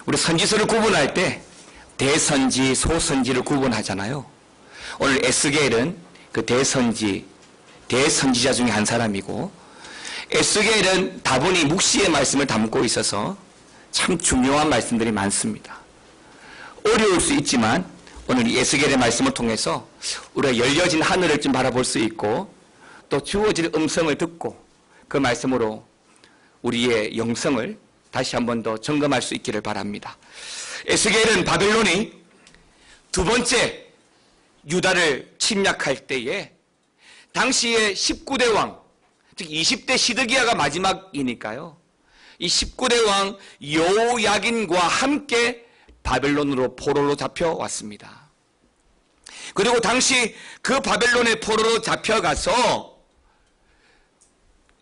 우리 선지서를 구분할 때 대선지, 소선지를 구분하잖아요. 오늘 에스겔은 그 대선지자 중에 한 사람이고, 에스겔은 다분히 묵시의 말씀을 담고 있어서 참 중요한 말씀들이 많습니다. 어려울 수 있지만 오늘 이 에스겔의 말씀을 통해서 우리가 열려진 하늘을 좀 바라볼 수 있고, 또 주어질 음성을 듣고 그 말씀으로 우리의 영성을 다시 한 번 더 점검할 수 있기를 바랍니다. 에스겔은 바벨론이 두 번째 유다를 침략할 때에 당시에 19대 왕, 즉 20대 시드기야가 마지막이니까요, 이 19대 왕 여호야긴과 함께 바벨론으로 포로로 잡혀왔습니다. 그리고 당시 그 바벨론의 포로로 잡혀가서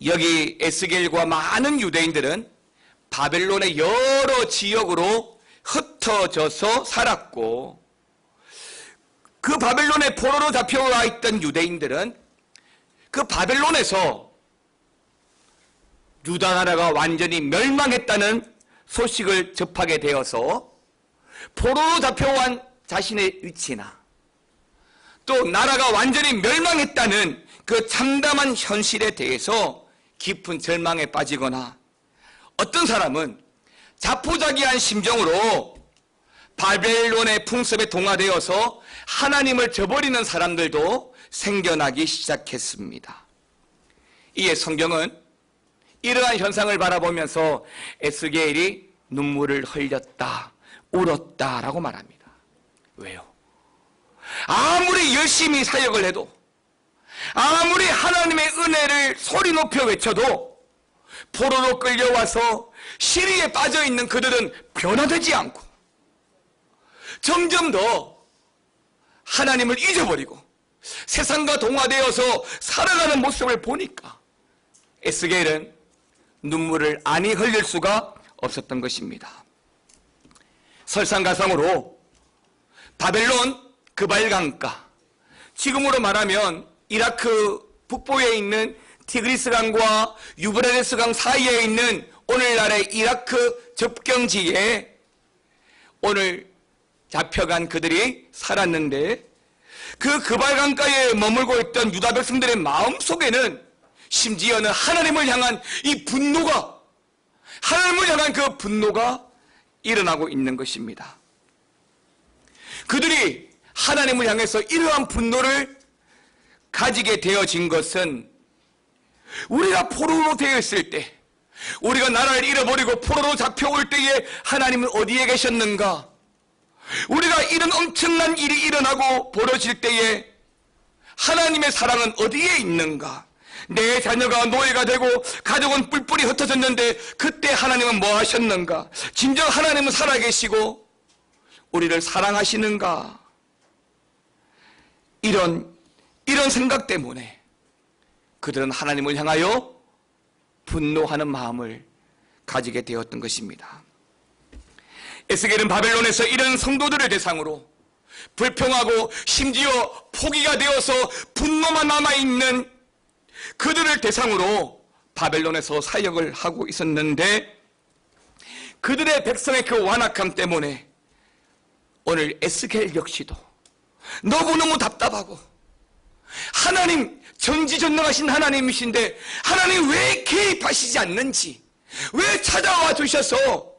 여기 에스겔과 많은 유대인들은 바벨론의 여러 지역으로 흩어져서 살았고, 그 바벨론의 포로로 잡혀와 있던 유대인들은 그 바벨론에서 유다 나라가 완전히 멸망했다는 소식을 접하게 되어서 포로로 잡혀온 자신의 위치나 또 나라가 완전히 멸망했다는 그 참담한 현실에 대해서 깊은 절망에 빠지거나, 어떤 사람은 자포자기한 심정으로 바벨론의 풍습에 동화되어서 하나님을 저버리는 사람들도 생겨나기 시작했습니다. 이에 성경은 이러한 현상을 바라보면서 에스겔이 눈물을 흘렸다, 울었다라고 말합니다. 왜요? 아무리 열심히 사역을 해도, 아무리 하나님의 은혜를 소리 높여 외쳐도 포로로 끌려와서 시리에 빠져있는 그들은 변화되지 않고 점점 더 하나님을 잊어버리고 세상과 동화되어서 살아가는 모습을 보니까 에스겔은 눈물을 아니 흘릴 수가 없었던 것입니다. 설상가상으로 바벨론 그발강가, 지금으로 말하면 이라크 북부에 있는 티그리스강과 유브라데스강 사이에 있는 오늘날의 이라크 접경지에 오늘 잡혀간 그들이 살았는데, 그 그발강가에 머물고 있던 유다 백성들의 마음속에는 심지어는 하나님을 향한 이 분노가, 하나님을 향한 그 분노가 일어나고 있는 것입니다. 그들이 하나님을 향해서 이러한 분노를 가지게 되어진 것은 우리가 포로로 되어 있을 때, 우리가 나라를 잃어버리고 포로로 잡혀올 때에 하나님은 어디에 계셨는가? 우리가 이런 엄청난 일이 일어나고 벌어질 때에 하나님의 사랑은 어디에 있는가? 내 자녀가 노예가 되고 가족은 뿔뿔이 흩어졌는데 그때 하나님은 뭐 하셨는가? 진정 하나님은 살아계시고 우리를 사랑하시는가? 이런 생각 때문에 그들은 하나님을 향하여 분노하는 마음을 가지게 되었던 것입니다. 에스겔은 바벨론에서 이런 성도들을 대상으로 불평하고 심지어 포기가 되어서 분노만 남아있는 그들을 대상으로 바벨론에서 사역을 하고 있었는데, 그들의 백성의 그 완악함 때문에 오늘 에스겔 역시도 너무너무 답답하고, 하나님, 전지전능하신 하나님이신데 하나님 왜 개입하시지 않는지, 왜 찾아와 주셔서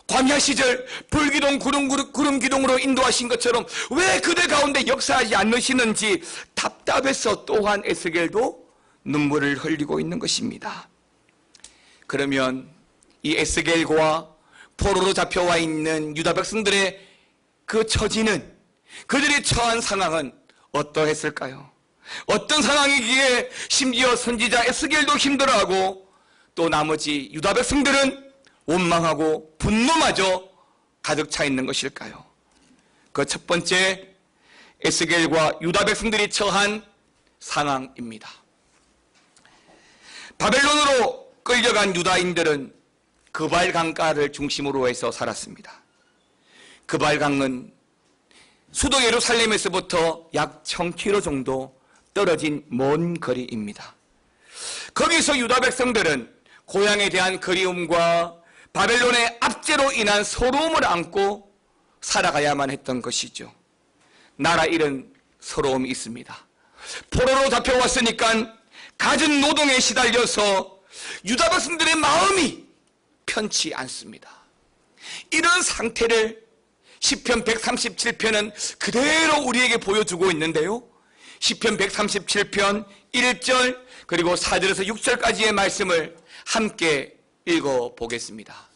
광야 시절 불기둥 구름 기둥으로 인도하신 것처럼 왜 그들 가운데 역사하지 않으시는지 답답해서 또한 에스겔도 눈물을 흘리고 있는 것입니다. 그러면 이 에스겔과 포로로 잡혀와 있는 유다 백성들의 그 처지는, 그들이 처한 상황은 어떠했을까요? 어떤 상황이기에 심지어 선지자 에스겔도 힘들어하고 또 나머지 유다 백성들은 원망하고 분노마저 가득 차 있는 것일까요? 그 첫 번째, 에스겔과 유다 백성들이 처한 상황입니다. 바벨론으로 끌려간 유다인들은 그발강가를 중심으로 해서 살았습니다. 그발강은 수도 예루살렘에서부터 약 1000km 정도 떨어진 먼 거리입니다. 거기서 유다 백성들은 고향에 대한 그리움과 바벨론의 압제로 인한 서러움을 안고 살아가야만 했던 것이죠. 나라 잃은 서러움이 있습니다. 포로로 잡혀왔으니까 갖은 노동에 시달려서 유다 백성들의 마음이 편치 않습니다. 이런 상태를 시편 137편은 그대로 우리에게 보여주고 있는데요. 시편 137편 1절 그리고 4절에서 6절까지의 말씀을 함께 읽어보겠습니다.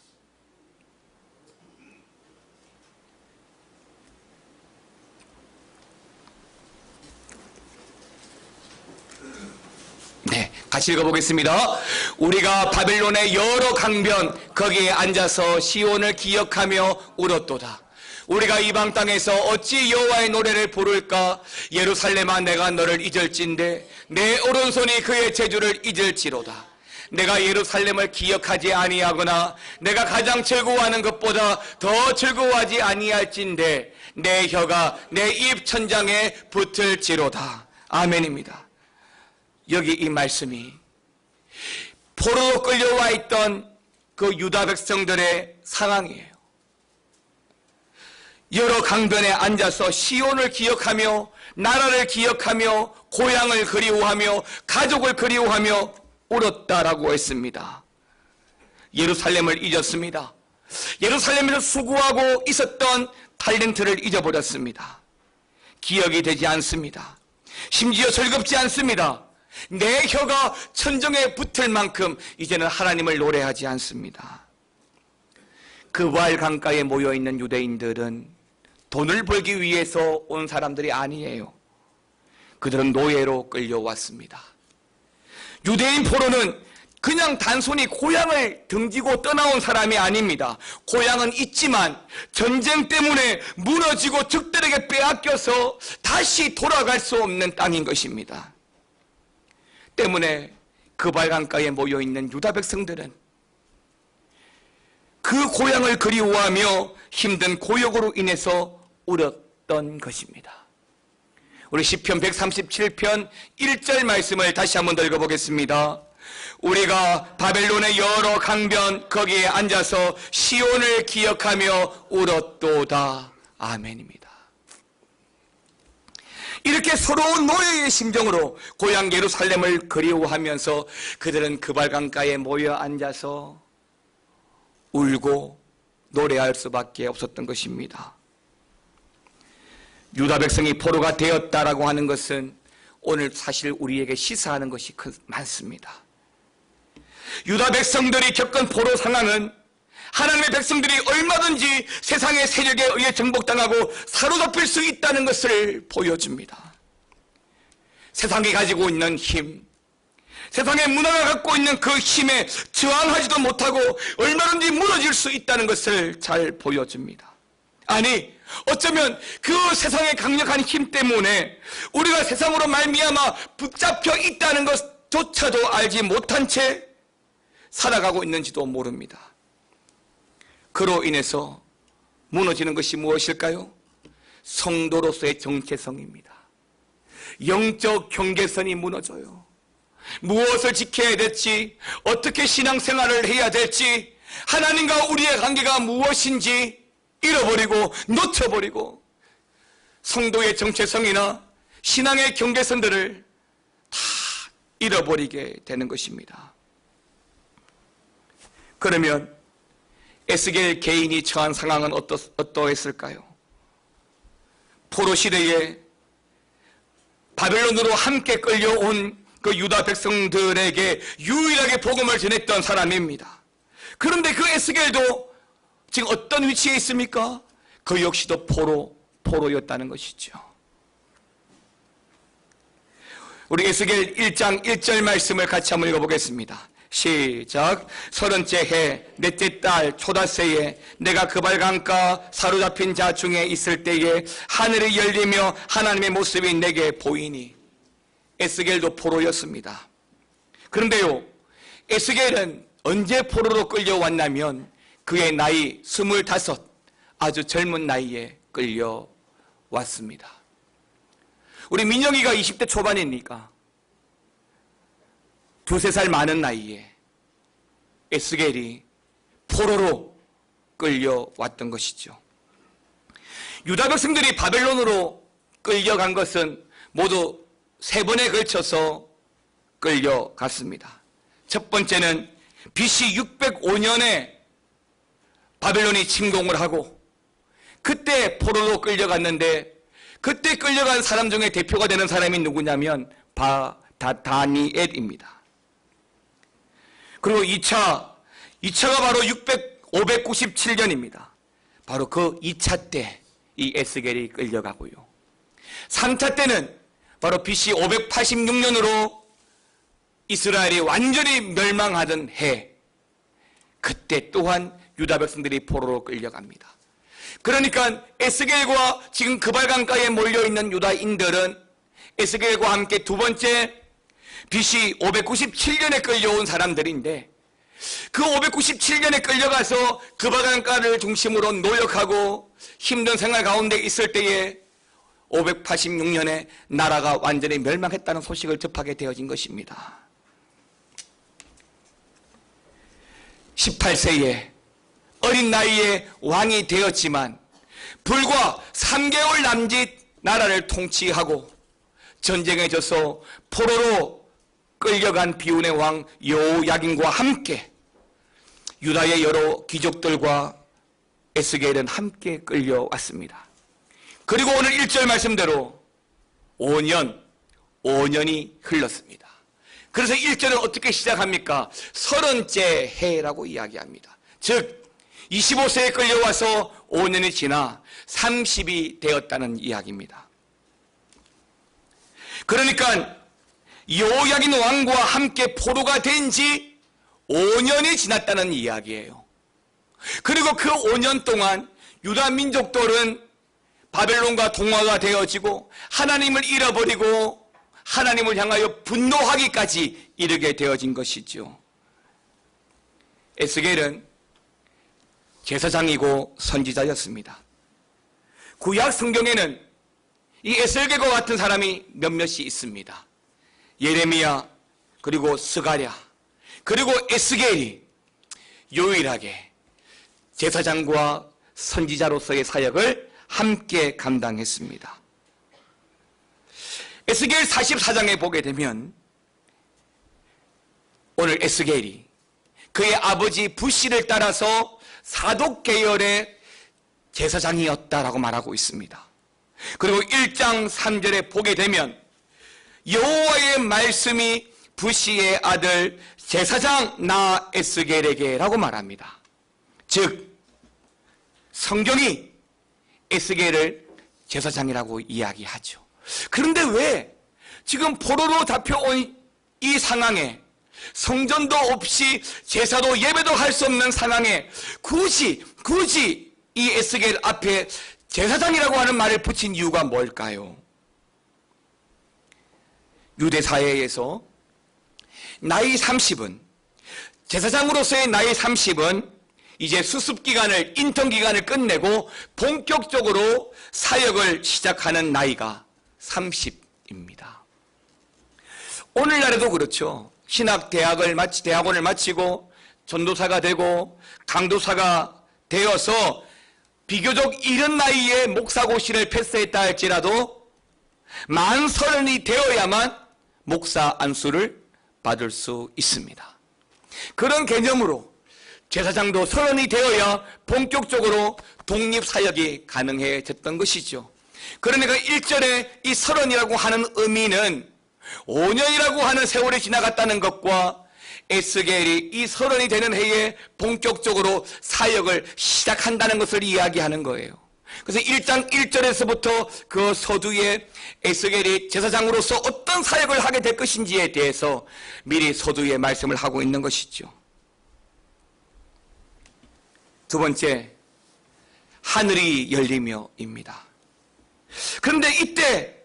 네, 같이 읽어보겠습니다. 우리가 바벨론의 여러 강변 거기에 앉아서 시온을 기억하며 울었도다. 우리가 이방 땅에서 어찌 여호와의 노래를 부를까? 예루살렘아, 내가 너를 잊을진데 내 오른손이 그의 재주를 잊을지로다. 내가 예루살렘을 기억하지 아니하거나 내가 가장 즐거워하는 것보다 더 즐거워하지 아니할진데 내 혀가 내 입 천장에 붙을지로다. 아멘입니다. 여기 이 말씀이 포로로 끌려와 있던 그 유다 백성들의 상황이에요. 여러 강변에 앉아서 시온을 기억하며 나라를 기억하며 고향을 그리워하며 가족을 그리워하며 울었다라고 했습니다. 예루살렘을 잊었습니다. 예루살렘에서 수고하고 있었던 탤런트를 잊어버렸습니다. 기억이 되지 않습니다. 심지어 즐겁지 않습니다. 내 혀가 천정에 붙을 만큼 이제는 하나님을 노래하지 않습니다. 그 바알 강가에 모여있는 유대인들은 돈을 벌기 위해서 온 사람들이 아니에요. 그들은 노예로 끌려왔습니다. 유대인 포로는 그냥 단순히 고향을 등지고 떠나온 사람이 아닙니다. 고향은 있지만 전쟁 때문에 무너지고 적들에게 빼앗겨서 다시 돌아갈 수 없는 땅인 것입니다. 때문에 그 발강가에 모여있는 유다 백성들은 그 고향을 그리워하며 힘든 고역으로 인해서 울었던 것입니다. 우리 시편 137편 1절 말씀을 다시 한번 더 읽어보겠습니다. 우리가 바벨론의 여러 강변 거기에 앉아서 시온을 기억하며 울었도다. 아멘입니다. 이렇게 서러운 노예의 심정으로 고향 예루살렘을 그리워하면서 그들은 그발강가에 모여 앉아서 울고 노래할 수밖에 없었던 것입니다. 유다 백성이 포로가 되었다라고 하는 것은 오늘 사실 우리에게 시사하는 것이 많습니다. 유다 백성들이 겪은 포로 상황은 하나님의 백성들이 얼마든지 세상의 세력에 의해 정복당하고 사로잡힐 수 있다는 것을 보여줍니다. 세상이 가지고 있는 힘, 세상의 문화가 갖고 있는 그 힘에 저항하지도 못하고 얼마든지 무너질 수 있다는 것을 잘 보여줍니다. 아니, 어쩌면 그 세상의 강력한 힘 때문에 우리가 세상으로 말미암아 붙잡혀 있다는 것조차도 알지 못한 채 살아가고 있는지도 모릅니다. 그로 인해서 무너지는 것이 무엇일까요? 성도로서의 정체성입니다. 영적 경계선이 무너져요. 무엇을 지켜야 될지, 어떻게 신앙생활을 해야 될지, 하나님과 우리의 관계가 무엇인지 잃어버리고 놓쳐버리고 성도의 정체성이나 신앙의 경계선들을 다 잃어버리게 되는 것입니다. 그러면 에스겔 개인이 처한 상황은 어떠했을까요? 포로 시대에 바벨론으로 함께 끌려온 그 유다 백성들에게 유일하게 복음을 전했던 사람입니다. 그런데 그 에스겔도 지금 어떤 위치에 있습니까? 그 역시도 포로였다는 것이죠. 우리 에스겔 1장 1절 말씀을 같이 한번 읽어보겠습니다. 시작. 30째 해 넷째 달 초닷새에 내가 그발강가 사로잡힌 자 중에 있을 때에 하늘이 열리며 하나님의 모습이 내게 보이니. 에스겔도 포로였습니다. 그런데요, 에스겔은 언제 포로로 끌려왔냐면 그의 나이 25, 아주 젊은 나이에 끌려왔습니다. 우리 민영이가 20대 초반이니까 두세 살 많은 나이에 에스겔이 포로로 끌려왔던 것이죠. 유다 백성들이 바벨론으로 끌려간 것은 모두 3번에 걸쳐서 끌려갔습니다. 첫 번째는 BC 605년에 바벨론이 침공을 하고 그때 포로로 끌려갔는데, 그때 끌려간 사람 중에 대표가 되는 사람이 누구냐면 다니엘입니다. 그리고 2차가 바로 597년입니다. 바로 그 2차 때 이 에스겔이 끌려가고요. 3차 때는 바로 BC 586년으로 이스라엘이 완전히 멸망하던 해, 그때 또한 유다 백성들이 포로로 끌려갑니다. 그러니까 에스겔과 지금 그발강가에 몰려있는 유다인들은 에스겔과 함께 두 번째 BC 597년에 끌려온 사람들인데, 그 597년에 끌려가서 그발강가를 중심으로 노력하고 힘든 생활 가운데 있을 때에 586년에 나라가 완전히 멸망했다는 소식을 접하게 되어진 것입니다. 18세에 어린 나이에 왕이 되었지만 불과 3개월 남짓 나라를 통치하고 전쟁에 져서 포로로 끌려간 비운의 왕 여호야긴과 함께 유다의 여러 귀족들과 에스겔은 함께 끌려왔습니다. 그리고 오늘 1절 말씀대로 5년이 흘렀습니다. 그래서 1절은 어떻게 시작합니까? 30째 해라고 이야기합니다. 즉 25세에 끌려와서 5년이 지나 30이 되었다는 이야기입니다. 그러니까 여호야긴 왕과 함께 포로가 된 지 5년이 지났다는 이야기예요. 그리고 그 5년 동안 유다 민족들은 바벨론과 동화가 되어지고 하나님을 잃어버리고 하나님을 향하여 분노하기까지 이르게 되어진 것이죠. 에스겔은 제사장이고 선지자였습니다. 구약 성경에는 이 에스겔과 같은 사람이 몇몇이 있습니다. 예레미야, 그리고 스가랴, 그리고 에스겔이 유일하게 제사장과 선지자로서의 사역을 함께 감당했습니다. 에스겔 44장에 보게 되면 오늘 에스겔이 그의 아버지 부시를 따라서 사독 계열의 제사장이었다라고 말하고 있습니다. 그리고 1장 3절에 보게 되면 여호와의 말씀이 부시의 아들 제사장 나 에스겔에게라고 말합니다. 즉 성경이 에스겔을 제사장이라고 이야기하죠. 그런데 왜 지금 포로로 잡혀온 이 상황에, 성전도 없이 제사도 예배도 할 수 없는 상황에 굳이 이 에스겔 앞에 제사장이라고 하는 말을 붙인 이유가 뭘까요? 유대 사회에서 나이 30은, 제사장으로서의 나이 30은 이제 수습기간을, 인턴기간을 끝내고 본격적으로 사역을 시작하는 나이가 30입니다. 오늘날에도 그렇죠. 대학원을 마치고 전도사가 되고 강도사가 되어서 비교적 이른 나이에 목사고시를 패스했다 할지라도 만 30이 되어야만 목사 안수를 받을 수 있습니다. 그런 개념으로 제사장도 30이 되어야 본격적으로 독립사역이 가능해졌던 것이죠. 그러니까 1절에 이 30이라고 하는 의미는 5년이라고 하는 세월이 지나갔다는 것과 에스겔이 이 30이 되는 해에 본격적으로 사역을 시작한다는 것을 이야기하는 거예요. 그래서 1장 1절에서부터 그 서두에 에스겔이 제사장으로서 어떤 사역을 하게 될 것인지에 대해서 미리 서두에 말씀을 하고 있는 것이죠. 두 번째, 하늘이 열리며입니다. 그런데 이때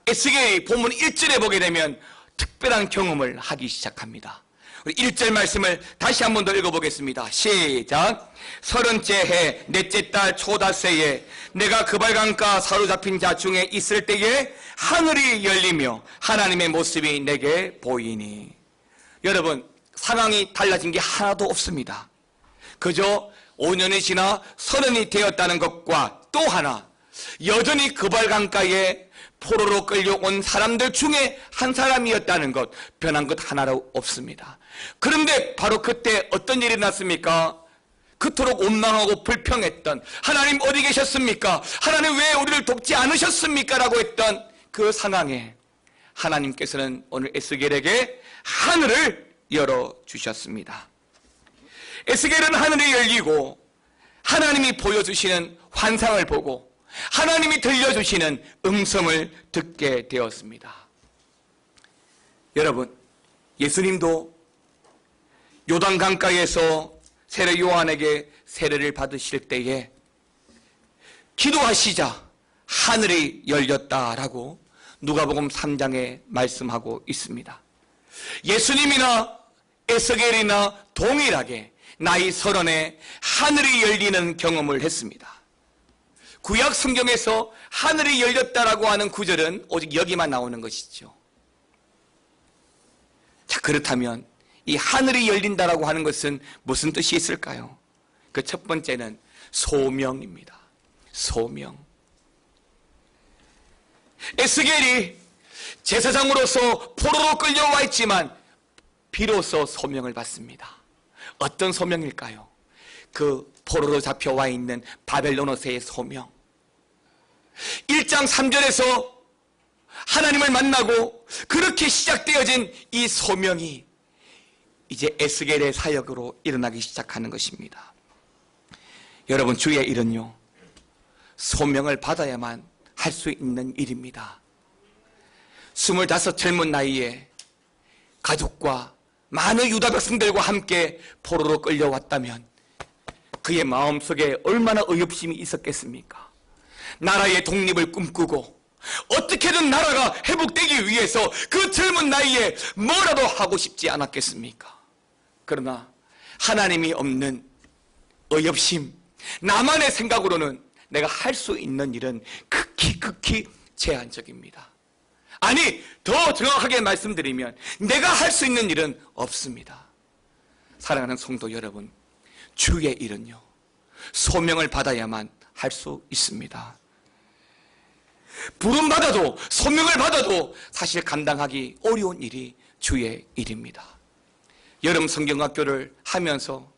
에스겔이 본문 1절에 보게 되면 특별한 경험을 하기 시작합니다. 1절 말씀을 다시 한 번 더 읽어보겠습니다. 시작. 30째 해 넷째 달 초닷새에 내가 그발강가 사로잡힌 자 중에 있을 때에 하늘이 열리며 하나님의 모습이 내게 보이니. 여러분, 상황이 달라진 게 하나도 없습니다. 그저 5년이 지나 30이 되었다는 것과 또 하나, 여전히 그발강가에 포로로 끌려온 사람들 중에 한 사람이었다는 것, 변한 것 하나도 없습니다. 그런데 바로 그때 어떤 일이 났습니까? 그토록 원망하고 불평했던, 하나님 어디 계셨습니까? 하나님 왜 우리를 돕지 않으셨습니까? 라고 했던 그 상황에 하나님께서는 오늘 에스겔에게 하늘을 열어주셨습니다. 에스겔은 하늘이 열리고 하나님이 보여주시는 환상을 보고 하나님이 들려주시는 음성을 듣게 되었습니다. 여러분, 예수님도 요단 강가에서 세례 요한에게 세례를 받으실 때에 기도하시자 하늘이 열렸다라고 누가복음 3장에 말씀하고 있습니다. 예수님이나 에스겔이나 동일하게 나이 30에 하늘이 열리는 경험을 했습니다. 구약 성경에서 하늘이 열렸다라고 하는 구절은 오직 여기만 나오는 것이죠. 자, 그렇다면 이 하늘이 열린다라고 하는 것은 무슨 뜻이 있을까요? 그 첫 번째는 소명입니다. 소명. 에스겔이 제사장으로서 포로로 끌려와 있지만 비로소 소명을 받습니다. 어떤 소명일까요? 그 포로로 잡혀와 있는 바벨론 왕의 소명. 1장 3절에서 하나님을 만나고 그렇게 시작되어진 이 소명이 이제 에스겔의 사역으로 일어나기 시작하는 것입니다. 여러분, 주의 일은요, 소명을 받아야만 할 수 있는 일입니다. 25 젊은 나이에 가족과 많은 유다 백성들과 함께 포로로 끌려왔다면 그의 마음속에 얼마나 의협심이 있었겠습니까? 나라의 독립을 꿈꾸고 어떻게든 나라가 회복되기 위해서 그 젊은 나이에 뭐라도 하고 싶지 않았겠습니까? 그러나 하나님이 없는 의협심, 나만의 생각으로는 내가 할 수 있는 일은 극히 제한적입니다. 아니, 더 정확하게 말씀드리면 내가 할 수 있는 일은 없습니다. 사랑하는 성도 여러분, 주의 일은요, 소명을 받아야만 할 수 있습니다. 부름받아도, 소명을 받아도 사실 감당하기 어려운 일이 주의 일입니다. 여름 성경학교를 하면서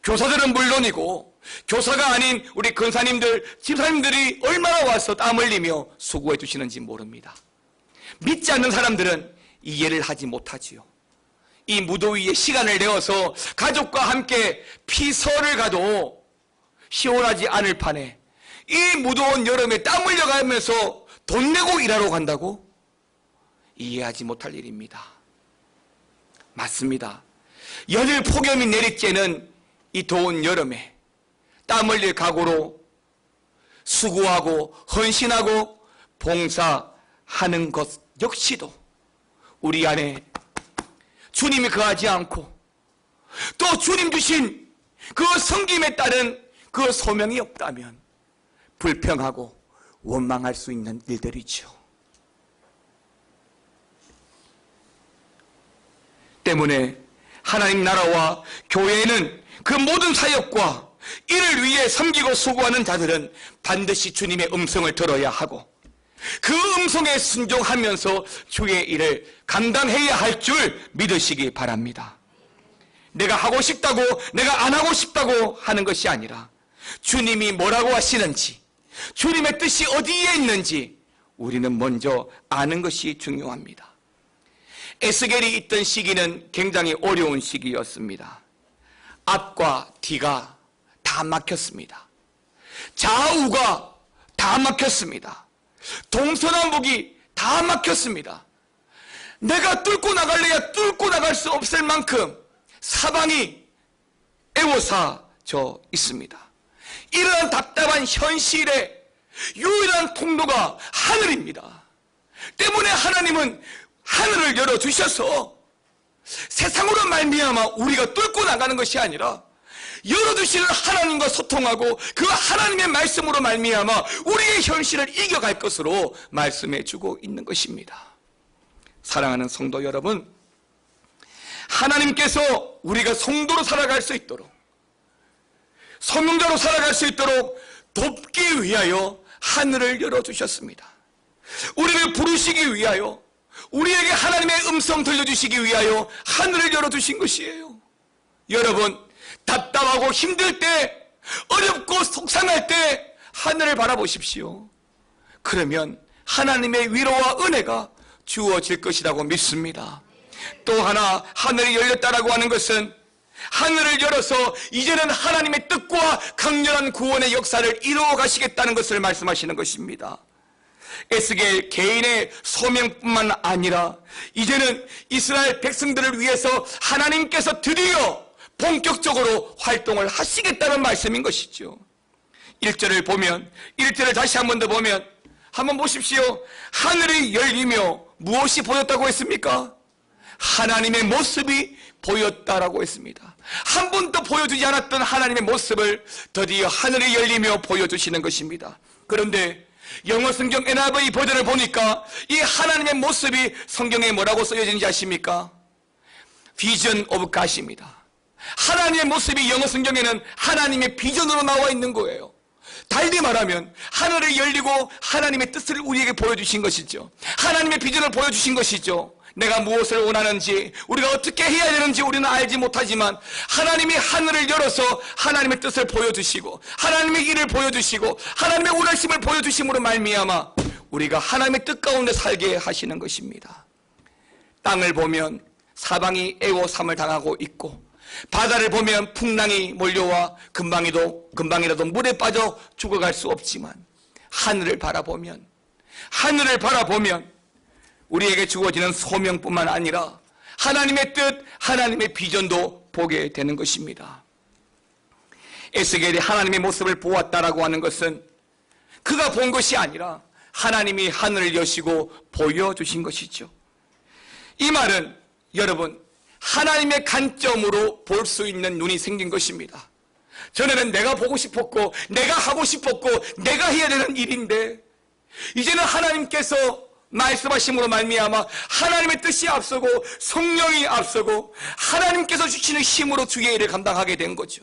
교사들은 물론이고 교사가 아닌 우리 권사님들, 집사님들이 얼마나 와서 땀 흘리며 수고해 주시는지 모릅니다. 믿지 않는 사람들은 이해를 하지 못하지요. 이 무더위에 시간을 내어서 가족과 함께 피서를 가도 시원하지 않을 판에 이 무더운 여름에 땀 흘려가면서 돈 내고 일하러 간다고? 이해하지 못할 일입니다. 맞습니다. 열흘 폭염이 내리쬐는 이 더운 여름에 땀 흘릴 각오로 수고하고 헌신하고 봉사하는 것 역시도 우리 안에 주님이 거하지 않고 또 주님 주신 그 섬김에 따른 그 소명이 없다면 불평하고 원망할 수 있는 일들이죠. 때문에 하나님 나라와 교회에는 그 모든 사역과 이를 위해 섬기고 수고하는 자들은 반드시 주님의 음성을 들어야 하고 그 음성에 순종하면서 주의 일을 감당해야 할 줄 믿으시기 바랍니다. 내가 하고 싶다고, 내가 안 하고 싶다고 하는 것이 아니라 주님이 뭐라고 하시는지, 주님의 뜻이 어디에 있는지 우리는 먼저 아는 것이 중요합니다. 에스겔이 있던 시기는 굉장히 어려운 시기였습니다. 앞과 뒤가 다 막혔습니다. 좌우가 다 막혔습니다. 동서남북이 다 막혔습니다. 내가 뚫고 나갈래야 뚫고 나갈 수 없을 만큼 사방이 에워싸져 있습니다. 이러한 답답한 현실의 유일한 통로가 하늘입니다. 때문에 하나님은 하늘을 열어주셔서 세상으로 말미암아 우리가 뚫고 나가는 것이 아니라 열어주시는 하나님과 소통하고 그 하나님의 말씀으로 말미암아 우리의 현실을 이겨갈 것으로 말씀해주고 있는 것입니다. 사랑하는 성도 여러분, 하나님께서 우리가 성도로 살아갈 수 있도록 소명자로 살아갈 수 있도록 돕기 위하여 하늘을 열어주셨습니다. 우리를 부르시기 위하여, 우리에게 하나님의 음성 들려주시기 위하여 하늘을 열어주신 것이에요. 여러분, 답답하고 힘들 때, 어렵고 속상할 때 하늘을 바라보십시오. 그러면 하나님의 위로와 은혜가 주어질 것이라고 믿습니다. 또 하나, 하늘이 열렸다라고 하는 것은 하늘을 열어서 이제는 하나님의 뜻과 강렬한 구원의 역사를 이루어 가시겠다는 것을 말씀하시는 것입니다. 에스겔 개인의 소명뿐만 아니라 이제는 이스라엘 백성들을 위해서 하나님께서 드디어 본격적으로 활동을 하시겠다는 말씀인 것이죠. 1절을 보면, 1절을 다시 한 번 더 보면, 한번 보십시오. 하늘이 열리며 무엇이 보였다고 했습니까? 하나님의 모습이 보였다라고 했습니다. 한 번도 보여주지 않았던 하나님의 모습을 드디어 하늘이 열리며 보여주시는 것입니다. 그런데 영어 성경 NIV 버전을 보니까 이 하나님의 모습이 성경에 뭐라고 쓰여진지 아십니까? Vision of God입니다. 하나님의 모습이 영어 성경에는 하나님의 비전으로 나와 있는 거예요. 달리 말하면 하늘을 열리고 하나님의 뜻을 우리에게 보여주신 것이죠. 하나님의 비전을 보여주신 것이죠. 내가 무엇을 원하는지, 우리가 어떻게 해야 되는지 우리는 알지 못하지만 하나님이 하늘을 열어서 하나님의 뜻을 보여주시고 하나님의 일을 보여주시고 하나님의 원하심을 보여주심으로 말미암아 우리가 하나님의 뜻 가운데 살게 하시는 것입니다. 땅을 보면 사방이 애워삼을 당하고 있고, 바다를 보면 풍랑이 몰려와 금방이라도 물에 빠져 죽어갈 수 없지만, 하늘을 바라보면 우리에게 주어지는 소명뿐만 아니라 하나님의 뜻, 하나님의 비전도 보게 되는 것입니다. 에스겔이 하나님의 모습을 보았다라고 하는 것은 그가 본 것이 아니라 하나님이 하늘을 여시고 보여주신 것이죠. 이 말은 여러분, 하나님의 관점으로 볼 수 있는 눈이 생긴 것입니다. 전에는 내가 보고 싶었고 내가 하고 싶었고 내가 해야 되는 일인데, 이제는 하나님께서 말씀하심으로 말미암아 하나님의 뜻이 앞서고 성령이 앞서고 하나님께서 주시는 힘으로 주의 일을 감당하게 된 거죠.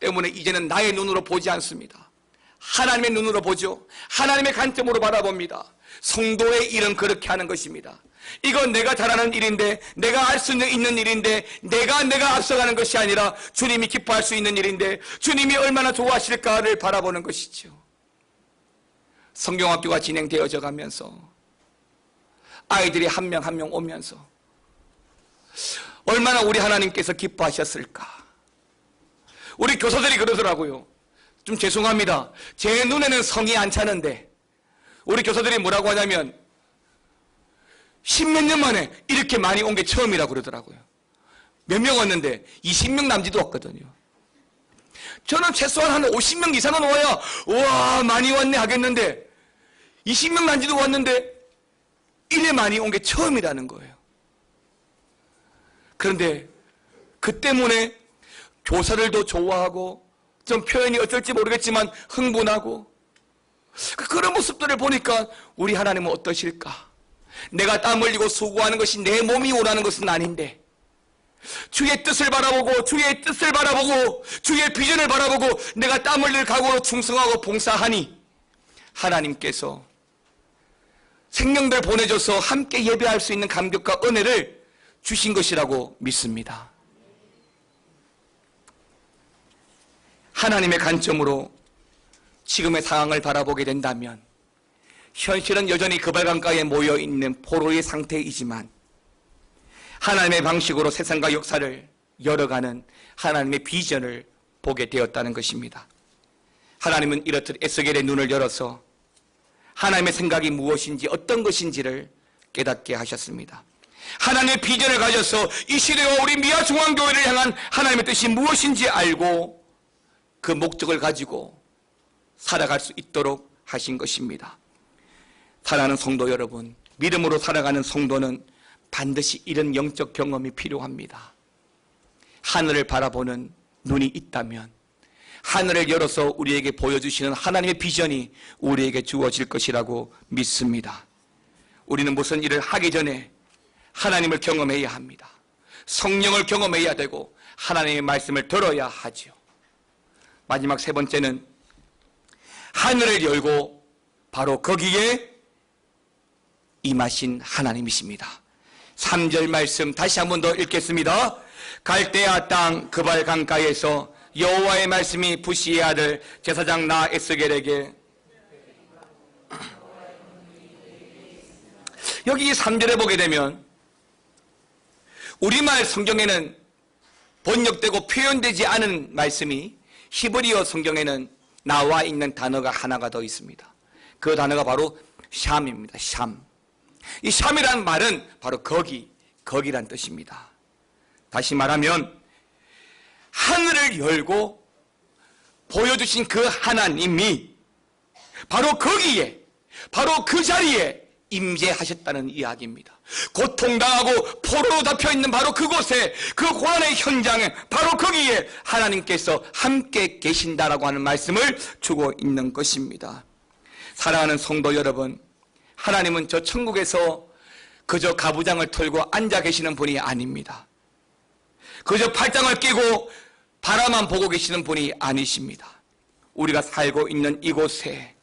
때문에 이제는 나의 눈으로 보지 않습니다. 하나님의 눈으로 보죠. 하나님의 관점으로 바라봅니다. 성도의 일은 그렇게 하는 것입니다. 이건 내가 잘하는 일인데, 내가 할 수 있는 일인데, 내가 앞서가는 것이 아니라 주님이 기뻐할 수 있는 일인데 주님이 얼마나 좋아하실까를 바라보는 것이죠. 성경학교가 진행되어져 가면서 아이들이 한 명 한 명 오면서 얼마나 우리 하나님께서 기뻐하셨을까. 우리 교사들이 그러더라고요. 좀 죄송합니다. 제 눈에는 성이 안 차는데 우리 교사들이 뭐라고 하냐면 10몇 년 만에 이렇게 많이 온 게 처음이라고 그러더라고요. 몇 명 왔는데 20명 남지도 왔거든요. 저는 최소한 한 50명 이상은 와야 와 많이 왔네 하겠는데 20명 남지도 왔는데 이래 많이 온 게 처음이라는 거예요. 그런데 그 때문에 교사들도 좋아하고 좀 표현이 어떨지 모르겠지만 흥분하고, 그런 모습들을 보니까 우리 하나님은 어떠실까? 내가 땀 흘리고 수고하는 것이 내 몸이 원하는 것은 아닌데 주의 뜻을 바라보고 주의 뜻을 바라보고 주의 비전을 바라보고 내가 땀 흘릴 각오로 충성하고 봉사하니 하나님께서 생명들 보내줘서 함께 예배할 수 있는 감격과 은혜를 주신 것이라고 믿습니다. 하나님의 관점으로 지금의 상황을 바라보게 된다면 현실은 여전히 그발강가에 모여있는 포로의 상태이지만 하나님의 방식으로 세상과 역사를 열어가는 하나님의 비전을 보게 되었다는 것입니다. 하나님은 이렇듯 에스겔의 눈을 열어서 하나님의 생각이 무엇인지 어떤 것인지를 깨닫게 하셨습니다. 하나님의 비전을 가져서 이 시대와 우리 미아 중앙교회를 향한 하나님의 뜻이 무엇인지 알고 그 목적을 가지고 살아갈 수 있도록 하신 것입니다. 사랑하는 성도 여러분, 믿음으로 살아가는 성도는 반드시 이런 영적 경험이 필요합니다. 하늘을 바라보는 눈이 있다면 하늘을 열어서 우리에게 보여주시는 하나님의 비전이 우리에게 주어질 것이라고 믿습니다. 우리는 무슨 일을 하기 전에 하나님을 경험해야 합니다. 성령을 경험해야 되고 하나님의 말씀을 들어야 하죠. 마지막 세 번째는 하늘을 열고 바로 거기에 임하신 하나님이십니다. 3절 말씀 다시 한 번 더 읽겠습니다. 갈대아 땅 그발 강가에서 여호와의 말씀이 부시의 아들 제사장 나 에스겔에게, 여기 3절에 보게 되면 우리말 성경에는 번역되고 표현되지 않은 말씀이 히브리어 성경에는 나와 있는 단어가 하나가 더 있습니다. 그 단어가 바로 샴입니다. 샴. 이 샴이라는 말은 바로 거기란 뜻입니다. 다시 말하면 하늘을 열고 보여주신 그 하나님이 바로 거기에, 바로 그 자리에 임재하셨다는 이야기입니다. 고통당하고 포로로 잡혀있는 바로 그곳에, 그 고난의 현장에 바로 거기에 하나님께서 함께 계신다라고 하는 말씀을 주고 있는 것입니다. 사랑하는 성도 여러분, 하나님은 저 천국에서 그저 가부장을 털고 앉아 계시는 분이 아닙니다. 그저 팔짱을 끼고 바라만 보고 계시는 분이 아니십니다. 우리가 살고 있는 이곳에,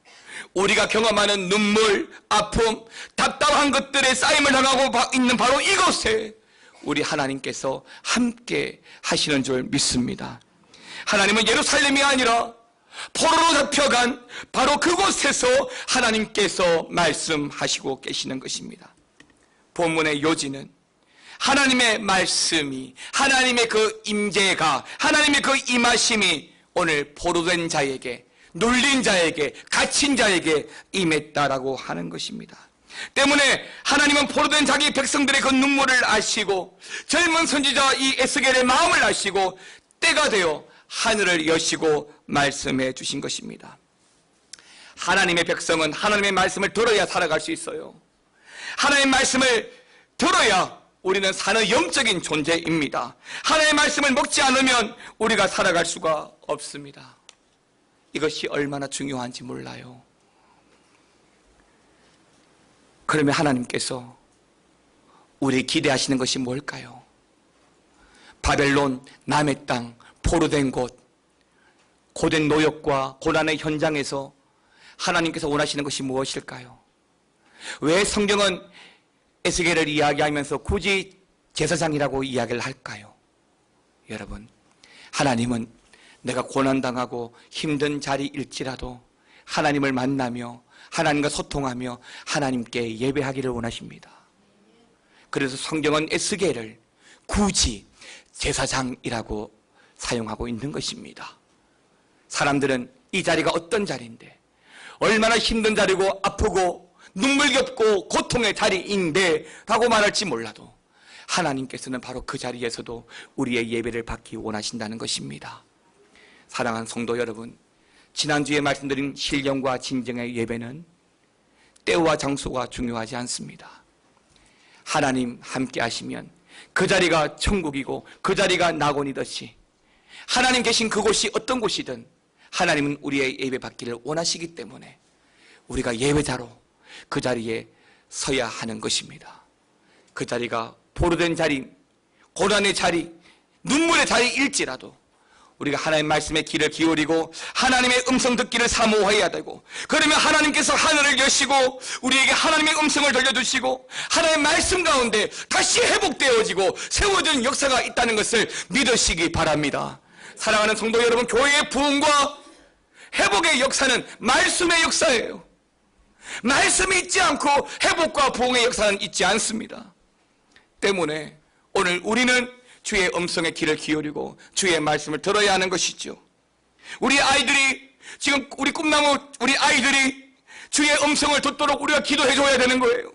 우리가 경험하는 눈물, 아픔, 답답한 것들에 쌓임을 당하고 있는 바로 이곳에 우리 하나님께서 함께 하시는 줄 믿습니다. 하나님은 예루살렘이 아니라 포로로 잡혀간 바로 그곳에서 하나님께서 말씀하시고 계시는 것입니다. 본문의 요지는 하나님의 말씀이, 하나님의 그 임재가, 하나님의 그 임하심이 오늘 포로된 자에게, 눌린 자에게, 갇힌 자에게 임했다라고 하는 것입니다. 때문에 하나님은 포로된 자기 백성들의 그 눈물을 아시고 젊은 선지자 이 에스겔의 마음을 아시고 때가 되어 하늘을 여시고 말씀해 주신 것입니다. 하나님의 백성은 하나님의 말씀을 들어야 살아갈 수 있어요. 하나님의 말씀을 들어야 우리는 사는 영적인 존재입니다. 하나님의 말씀을 먹지 않으면 우리가 살아갈 수가 없습니다. 이것이 얼마나 중요한지 몰라요. 그러면 하나님께서 우리 기대하시는 것이 뭘까요? 바벨론, 남의 땅, 포로된 곳, 고된 노역과 고난의 현장에서 하나님께서 원하시는 것이 무엇일까요? 왜 성경은 에스겔을 이야기하면서 굳이 제사장이라고 이야기를 할까요? 여러분, 하나님은 내가 고난당하고 힘든 자리일지라도 하나님을 만나며 하나님과 소통하며 하나님께 예배하기를 원하십니다. 그래서 성경은 에스겔을 굳이 제사장이라고 사용하고 있는 것입니다. 사람들은 이 자리가 어떤 자리인데, 얼마나 힘든 자리고 아프고 눈물겹고 고통의 자리인데 라고 말할지 몰라도 하나님께서는 바로 그 자리에서도 우리의 예배를 받기 원하신다는 것입니다. 사랑하는 성도 여러분, 지난주에 말씀드린 신령과 진정의 예배는 때와 장소가 중요하지 않습니다. 하나님 함께 하시면 그 자리가 천국이고 그 자리가 낙원이듯이 하나님 계신 그곳이 어떤 곳이든 하나님은 우리의 예배 받기를 원하시기 때문에 우리가 예배자로 그 자리에 서야 하는 것입니다. 그 자리가 포로된 자리, 고난의 자리, 눈물의 자리일지라도 우리가 하나님의 말씀에 귀를 기울이고 하나님의 음성 듣기를 사모해야 되고, 그러면 하나님께서 하늘을 여시고 우리에게 하나님의 음성을 들려주시고 하나님의 말씀 가운데 다시 회복되어지고 세워진 역사가 있다는 것을 믿으시기 바랍니다. 사랑하는 성도 여러분, 교회의 부흥과 회복의 역사는 말씀의 역사예요. 말씀이 있지 않고 회복과 부흥의 역사는 있지 않습니다. 때문에 오늘 우리는 주의 음성에 귀를 기울이고 주의 말씀을 들어야 하는 것이죠. 우리 아이들이, 지금 우리 꿈나무 우리 아이들이 주의 음성을 듣도록 우리가 기도해 줘야 되는 거예요.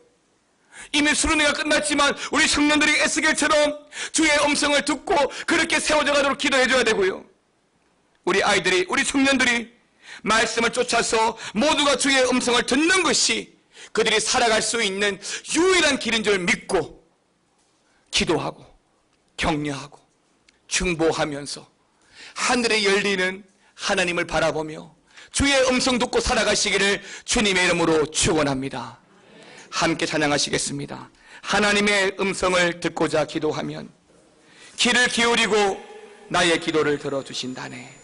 이미 수련회가 끝났지만 우리 청년들이 에스겔처럼 주의 음성을 듣고 그렇게 세워져 가도록 기도해 줘야 되고요. 우리 아이들이, 우리 청년들이 말씀을 쫓아서 모두가 주의 음성을 듣는 것이 그들이 살아갈 수 있는 유일한 길인 줄 믿고 기도하고 격려하고 중보하면서 하늘에 열리는 하나님을 바라보며 주의 음성 듣고 살아가시기를 주님의 이름으로 축원합니다. 함께 찬양하시겠습니다. 하나님의 음성을 듣고자 기도하면 귀를 기울이고 나의 기도를 들어주신다네.